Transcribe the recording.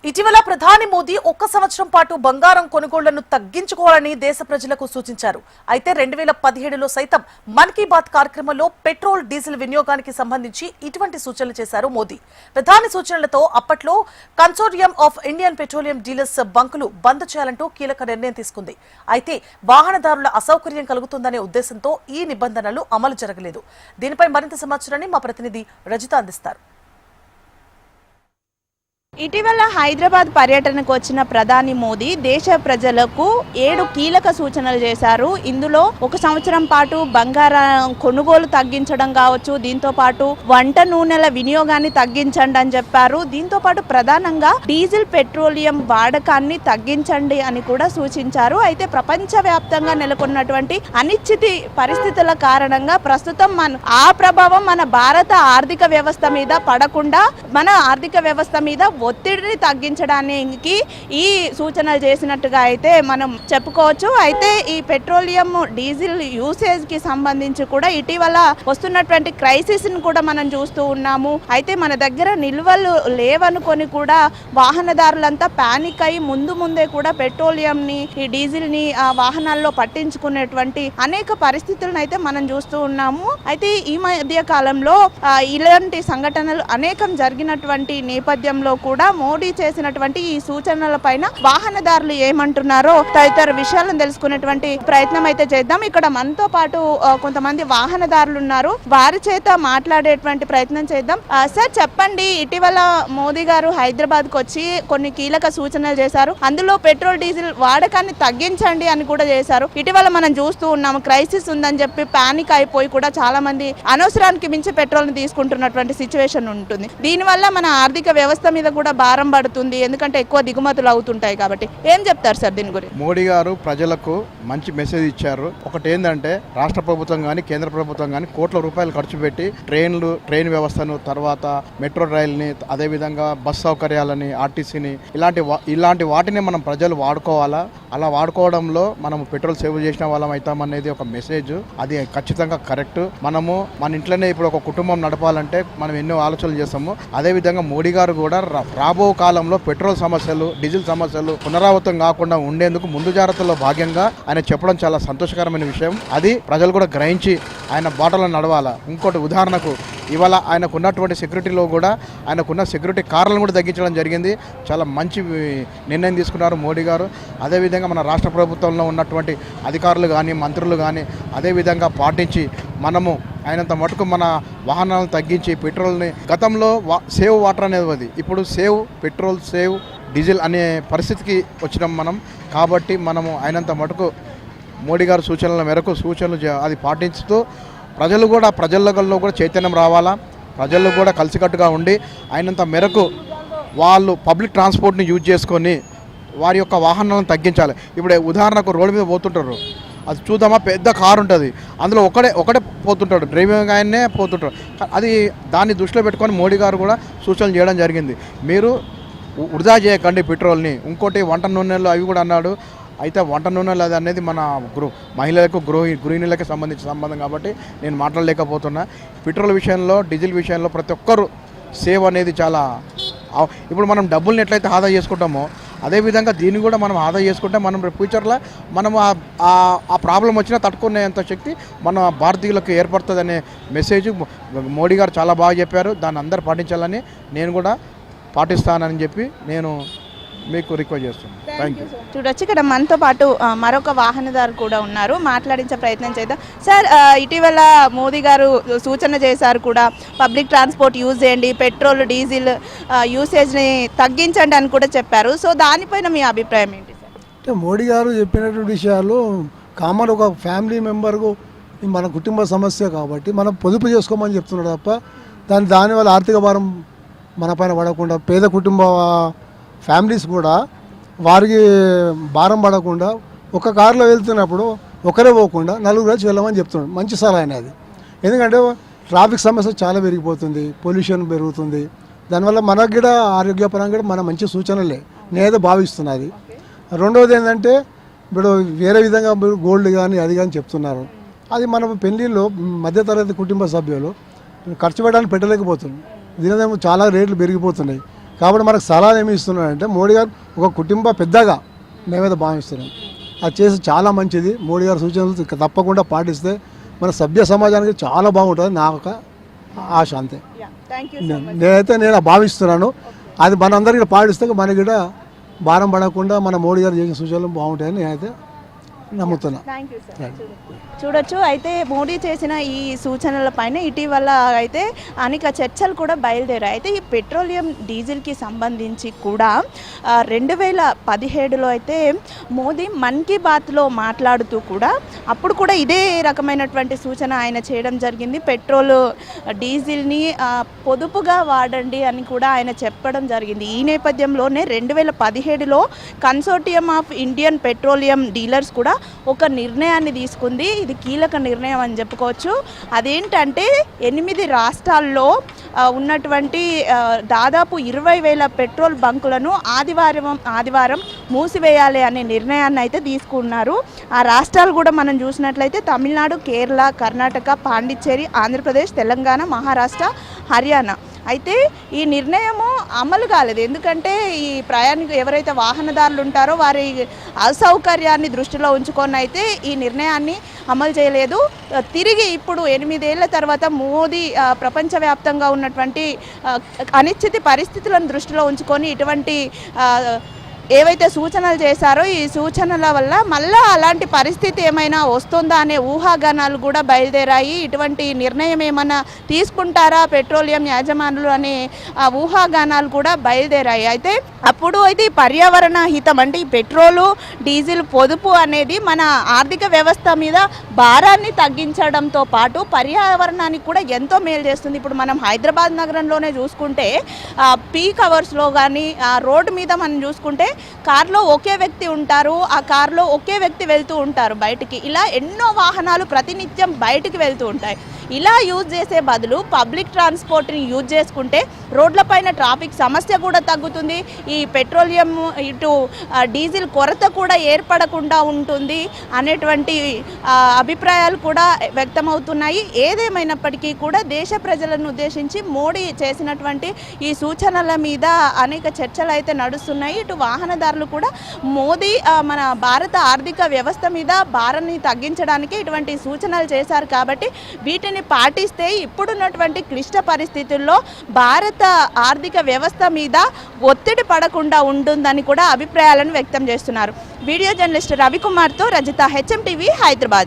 ఇటీవల ప్రధాని మోదీ ఒక్క సంవత్సరం పాటు బంగారం కొనుగోళ్లను తగ్గించుకోవాలని దేశ ప్రజలకు సూచించారు. అయితే 2017లో సైతం మన్ కీ బాత్ కార్యక్రమంలో పెట్రోల్ డీజిల్ వినియోగానికి సంబంధించి ఇటువంటి సూచనలు చేశారు మోదీ. ప్రధాని సూచనలతో అప్పట్లో consortium of Indian petroleum dealers బంకులు బంద్ చేయాలంటూ కీలక నిర్ణయం తీసుకుంది. అయితే వాహనదారుల అసౌకర్యం కలుగుతుందనే ఉద్దేశంతో ఈ నిబంధనలు అమలు జరగలేదు. దీనిపై మరింత సమాచారాన్ని మా ప్రతినిధి రజిత అందిస్తారు. ఇటీవల హైదరాబాద్ పర్యటనకు వచ్చిన ప్రధాని మోదీ దేశ ప్రజలకు 7 కీలక సూచనలు చేశారు. ఇందులో ఒక సంవత్సరం పాటు బంగారం కొనుగోలు తగ్గించడం కావచ్చు, దీంతో పాటు వంట నూనెల వినియోగాన్ని తగ్గించండి అని చెప్పారు. దీంతో పాటు ప్రధానంగా డీజిల్ పెట్రోలియం వాడకాన్ని తగ్గించండి అని కూడా సూచించారు. అయితే ప్రపంచవ్యాప్తంగా నెలకొన్నటువంటి అనిశ్చిత పరిస్థితుల కారణంగా ప్రస్తుతం ఆ ప్రభావం మన భారత ఆర్థిక వ్యవస్థ మీద పడకుండా మన ఆర్థిక వ్యవస్థ మీద ఒత్తిడిని తగ్గించడానికి ఈ సూచనలు చేసినట్టుగా అయితే మనం చెప్పుకోవచ్చు. అయితే ఈ పెట్రోలియం డీజిల్ యూసేజ్ కి సంబంధించి కూడా ఇటీవల వస్తున్నటువంటి క్రైసిస్ ని కూడా మనం చూస్తూ ఉన్నాము. అయితే మన దగ్గర నిల్వలు లేవనుకొని కూడా వాహనదారులంతా పానిక్ అయి ముందే కూడా పెట్రోలియం ని ఈ డీజిల్ ని వాహనాల్లో పట్టించుకునేటువంటి అనేక పరిస్థితులను అయితే మనం చూస్తూ ఉన్నాము. అయితే ఈ మధ్య కాలంలో ఇలాంటి సంఘటనలు అనేకం జరిగినటువంటి నేపథ్యంలో కూడా మోడీ చేసినటువంటి ఈ సూచనల పైన వాహనదారులు ఏమంటున్నారో తదితర విషయాలను తెలుసుకునేటువంటి ప్రయత్నం అయితే చేద్దాం. ఇక్కడ మనతో పాటు కొంతమంది వాహనదారులు ఉన్నారు, వారి చేత మాట్లాడేటువంటి ప్రయత్నం చేద్దాం. సార్ చెప్పండి, ఇటీవల మోదీ గారు హైదరాబాద్ కు వచ్చి కొన్ని కీలక సూచనలు చేశారు. అందులో పెట్రోల్ డీజిల్ వాడకాన్ని తగ్గించండి అని కూడా చేశారు. ఇటీవల మనం చూస్తూ ఉన్నాము, క్రైసిస్ ఉందని చెప్పి పానిక్ అయిపోయి కూడా చాలా మంది అనవసరానికి మించి పెట్రోల్ ని తీసుకుంటున్నటువంటి సిచ్యువేషన్ ఉంటుంది. దీనివల్ల మన ఆర్థిక వ్యవస్థ మీద కూడా భారం పడుతుంది, ఎందుకంటే ఎక్కువ దిగుమతులు అవుతుంటాయి కాబట్టి. ఏం చెప్తారు సార్ దీని గురించి? మోడీ గారు ప్రజలకు మంచి మెసేజ్ ఇచ్చారు. ఒకటి ఏంటంటే రాష్ట్ర ప్రభుత్వం కానీ కేంద్ర ప్రభుత్వం కానీ కోట్ల రూపాయలు ఖర్చు పెట్టి ట్రైన్ వ్యవస్థను, తర్వాత మెట్రో రైల్ని, అదేవిధంగా బస్ సౌకర్యాలని, ఆర్టీసీని, ఇలాంటి వాటిని మనం ప్రజలు వాడుకోవాలా. అలా వాడుకోవడంలో మనం పెట్రోల్ సేవ్ చేసిన వాళ్ళం అవుతామనేది ఒక మెసేజ్. అది ఖచ్చితంగా కరెక్ట్. మనము మన ఇంట్లోనే ఇప్పుడు ఒక కుటుంబం నడపాలంటే మనం ఎన్నో ఆలోచనలు చేస్తాము. అదేవిధంగా మోడీ గారు కూడా రాబో కాలంలో పెట్రోల్ సమస్యలు, డీజిల్ సమస్యలు పునరావృతం కాకుండా ఉండేందుకు ముందు జాగ్రత్తలో భాగంగా ఆయన చెప్పడం చాలా సంతోషకరమైన విషయం. అది ప్రజలు కూడా గ్రహించి ఆయన బాటలో నడవాలా. ఇంకోటి ఉదాహరణకు ఇవాళ ఆయనకున్నటువంటి సెక్యూరిటీలో కూడా ఆయనకున్న సెక్యూరిటీ కార్లను కూడా తగ్గించడం జరిగింది. చాలా మంచి నిర్ణయం తీసుకున్నారు మోడీ గారు. అదేవిధంగా మన రాష్ట్ర ప్రభుత్వంలో ఉన్నటువంటి అధికారులు కానీ, మంత్రులు కానీ అదేవిధంగా పాటించి మనము అయినంత మటుకు మన వాహనాలను తగ్గించి పెట్రోల్ని, గతంలో సేవ్ వాటర్ అనేది ఉంది, ఇప్పుడు సేవ్ పెట్రోల్, సేవ్ డీజిల్ అనే పరిస్థితికి వచ్చినాం మనం. కాబట్టి మనము అయినంత మటుకు మోడీ గారి సూచనల మేరకు అది పాటించుతూ ప్రజల్లో కూడా చైతన్యం రావాలా. ప్రజల్లో కూడా కలిసికట్టుగా ఉండి అయినంత మేరకు వాళ్ళు పబ్లిక్ ట్రాన్స్పోర్ట్ని యూజ్ చేసుకొని వారి యొక్క వాహనాలను తగ్గించాలి. ఇప్పుడు ఉదాహరణకు రోడ్డు మీద పోతుంటారు, అది చూద్దామా, పెద్ద కారు ఉంటుంది, అందులో ఒకటే పోతుంటాడు, డ్రైవింగ్ ఆయనే పోతుంటాడు. అది దాన్ని దృష్టిలో పెట్టుకొని మోడీ గారు కూడా సూచనలు చేయడం జరిగింది. మీరు వృధా చేయకండి పెట్రోల్ని. ఇంకోటి వంట నూనెలు అవి కూడా అన్నాడు. అయితే వంట నూనెలు అది అనేది మన మహిళలకు, గృహిణులకి సంబంధించిన సంబంధం కాబట్టి నేను మాట్లాడలేకపోతున్నా. పెట్రోల్ విషయంలో, డీజిల్ విషయంలో ప్రతి ఒక్కరు సేవ్ అనేది చాలా. ఇప్పుడు మనం డబ్బుల్ని ఎట్లయితే ఆదా చేసుకుంటామో అదేవిధంగా దీన్ని కూడా మనం ఆదా చేసుకుంటే మనం ఫ్యూచర్లో మనం ఆ ప్రాబ్లం వచ్చినా తట్టుకునేంత శక్తి మన భారతీయులకు ఏర్పడుతుందనే మెసేజ్ మోడీ గారు చాలా బాగా చెప్పారు. దాన్ని అందరూ పాటించాలని నేను కూడా పాటిస్తానని చెప్పి నేను మీకు రిక్వెస్ట్ చేస్తున్నాను. Thank you. చూడొచ్చు, ఇక్కడ మనతో పాటు మరొక వాహనదారు కూడా ఉన్నారు, మాట్లాడించే ప్రయత్నం చేద్దాం. సార్, ఇటీవల మోదీ గారు సూచన చేశారు కూడా, పబ్లిక్ ట్రాన్స్పోర్ట్ యూజ్ చేయండి, పెట్రోల్ డీజిల్ యూసేజ్ని తగ్గించండి అని కూడా చెప్పారు. సో దానిపైన మీ అభిప్రాయం ఏంటి సార్? అంటే మోడీ గారు చెప్పినటువంటి విషయాలు కామన్ ఒక ఫ్యామిలీ మెంబర్కు మన కుటుంబ సమస్య కాబట్టి మనం పొదుపు చేసుకోమని చెప్తున్నాడు తప్ప దానివల్ల ఆర్థిక భారం మన పైన పడకుండా, పేద కుటుంబ ఫ్యామిలీస్ కూడా వారికి భారం పడకుండా ఒక కారులో వెళ్తున్నప్పుడు ఒకరే పోకుండా నలుగురు వచ్చి వెళ్ళమని చెప్తున్నాడు. మంచి సలహా అనేది. ఎందుకంటే ట్రాఫిక్ సమస్య చాలా పెరిగిపోతుంది, పొల్యూషన్ పెరుగుతుంది. దానివల్ల మనకు కూడా ఆరోగ్యపరంగా కూడా మన మంచి సూచనలే నేనేదో భావిస్తున్నది. రెండవది ఏంటంటే ఇప్పుడు వేరే విధంగా గోల్డ్ కానీ అది కానీ చెప్తున్నారు. అది మన పెళ్ళిళ్ళు మధ్యతరగతి కుటుంబ సభ్యులు ఖర్చు పెట్టడానికి పెట్టలేకపోతుంది. దీనిదేమో చాలా రేట్లు పెరిగిపోతున్నాయి. కాబట్టి మనకు సలహా ఏమి ఇస్తున్నాడంటే మోడీ గారు ఒక కుటుంబ పెద్దగా మేమైతే భావిస్తున్నాం. అది చేసి చాలా మంచిది. మోడీ గారి సూచనలు తప్పకుండా పాటిస్తే మన సభ్య సమాజానికి చాలా బాగుంటుంది నా ఒక ఆశ అంతే. నేను భావిస్తున్నాను. అది మనందరికీ పాటిస్తే మనకి కూడా భారం పడకుండా మన మోడీ గారు చేసిన సూచనలు బాగుంటాయని నేనైతే నమ్ముతున్నా. చూడొచ్చు. అయితే మోడీ చేసిన ఈ సూచనల పైన ఇటీవల అయితే అనేక చర్చలు కూడా బయలుదేరాయి. అయితే ఈ పెట్రోలియం డీజిల్కి సంబంధించి కూడా 2017లో అయితే మోదీ మన్ కీ బాత్లో మాట్లాడుతూ కూడా అప్పుడు కూడా ఇదే రకమైనటువంటి సూచన ఆయన చేయడం జరిగింది. పెట్రోల్ డీజిల్ని పొదుపుగా వాడండి అని కూడా ఆయన చెప్పడం జరిగింది. ఈ నేపథ్యంలోనే 2017లో consortium of Indian petroleum dealers కూడా ఒక నిర్ణయాన్ని తీసుకుంది. ఇది కీలక నిర్ణయం అని చెప్పుకోవచ్చు. అదేంటంటే 8 రాష్ట్రాల్లో ఉన్నటువంటి దాదాపు 20,000 పెట్రోల్ బంకులను ఆదివారం మూసివేయాలి అనే నిర్ణయాన్ని అయితే తీసుకున్నారు. ఆ రాష్ట్రాలు కూడా మనం చూసినట్లయితే తమిళనాడు, కేరళ, కర్ణాటక, పాండిచ్చేరి, ఆంధ్రప్రదేశ్, తెలంగాణ, మహారాష్ట్ర, హర్యానా. అయితే ఈ నిర్ణయము అమలు కాలేదు. ఎందుకంటే ఈ ప్రయాణికులు ఎవరైతే వాహనదారులు ఉంటారో వారి అసౌకర్యాన్ని దృష్టిలో ఉంచుకొని అయితే ఈ నిర్ణయాన్ని అమలు చేయలేదు. తిరిగి ఇప్పుడు 8 ఏళ్ల తర్వాత మోదీ ప్రపంచవ్యాప్తంగా ఉన్నటువంటి అనిశ్చిత పరిస్థితులను దృష్టిలో ఉంచుకొని ఇటువంటి ఏవైతే సూచనలు చేశారో ఈ సూచనల వల్ల మళ్ళా అలాంటి పరిస్థితి ఏమైనా వస్తుందా అనే ఊహాగానాలు కూడా బయలుదేరాయి. ఇటువంటి నిర్ణయం ఏమైనా తీసుకుంటారా పెట్రోలియం యాజమానులు అనే ఊహాగానాలు కూడా బయలుదేరాయి. అయితే అప్పుడు అయితే పర్యావరణ హితం అంటే ఈ పెట్రోలు డీజిల్ పొదుపు అనేది మన ఆర్థిక వ్యవస్థ మీద భారాన్ని తగ్గించడంతో పాటు పర్యావరణానికి కూడా ఎంతో మేలు చేస్తుంది. ఇప్పుడు మనం హైదరాబాద్ నగరంలోనే చూసుకుంటే పీక్ అవర్స్లో కానీ రోడ్డు మీద మనం చూసుకుంటే కార్లో ఒకే వ్యక్తి ఉంటారు, ఆ కార్లో ఒకే వ్యక్తి వెళ్తూ ఉంటారు బయటికి. ఇలా ఎన్నో వాహనాలు ప్రతినిత్యం బయటికి వెళ్తూ ఉంటాయి. ఇలా యూజ్ చేసే బదులు పబ్లిక్ ట్రాన్స్పోర్ట్ని యూజ్ చేసుకుంటే రోడ్లపైన ట్రాఫిక్ సమస్య కూడా తగ్గుతుంది. ఈ పెట్రోలియం ఇటు డీజిల్ కొరత కూడా ఏర్పడకుండా ఉంటుంది అనేటువంటి అభిప్రాయాలు కూడా వ్యక్తమవుతున్నాయి. ఏదేమైనప్పటికీ కూడా దేశ ప్రజలను ఉద్దేశించి మోడీ చేసినటువంటి ఈ సూచనల మీద అనేక చర్చలు అయితే నడుస్తున్నాయి. ఇటు వాహనదారులు కూడా మోదీ మన భారత ఆర్థిక వ్యవస్థ మీద భారాన్ని తగ్గించడానికి ఇటువంటి సూచనలు చేశారు. కాబట్టి వీటిని పాటిస్తే ఇప్పుడున్నటువంటి క్లిష్ట పరిస్థితుల్లో భారత ఆర్థిక వ్యవస్థ మీద ఒత్తిడి పడకుండా ఉంటుందని కూడా అభిప్రాయాలను వ్యక్తం చేస్తున్నారు. వీడియో జర్నలిస్ట్ రవికుమార్తో రజిత, HM TV, హైదరాబాద్.